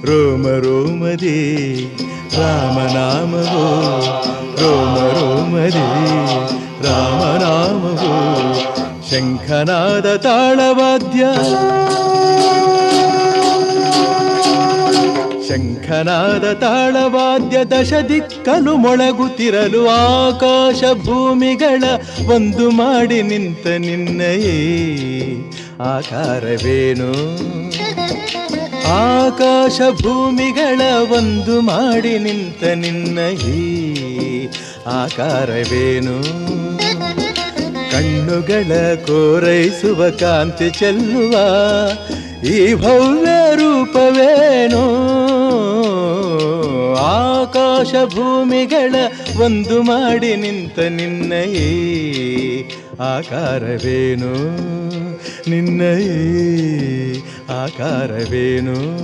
ರೋಮ ರೋಮದಿ ರಾಮನಾಮವೋ, ರೋಮ ರೋಮದಿ ರಾಮನಾಮವೋ. ಶಂಖನಾದ ತಾಳವಾದ್ಯ, ಶಂಖನಾದ ತಾಳವಾದ್ಯ ದಶ ದಿಕ್ಕಲು ಮೊಳಗುತ್ತಿರಲು ಆಕಾಶ ಭೂಮಿಗಳ ಒಂದು ಮಾಡಿ ನಿಂತ ನಿನ್ನಯೇ ಆಕಾರವೇನು? ಆಕಾಶ ಭೂಮಿಗಳ ಒಂದು ಮಾಡಿ ನಿಂತ ನಿನ್ನಯೇ ಆಕಾರವೇನು? ಕಣ್ಣುಗಳ ಕೋರೈಸುವ ಕಾಂತಿ ಚೆಲ್ಲುವ ಈ ಭವ್ಯ ರೂಪವೇನು? ಆಕಾಶ ಭೂಮಿಗಳ ಒಂದು ಮಾಡಿ ನಿಂತ ನಿನ್ನಯೇ ಆಕಾರವೇನು? ನಿನ್ನಯೇ ಆಕಾರವೇನು?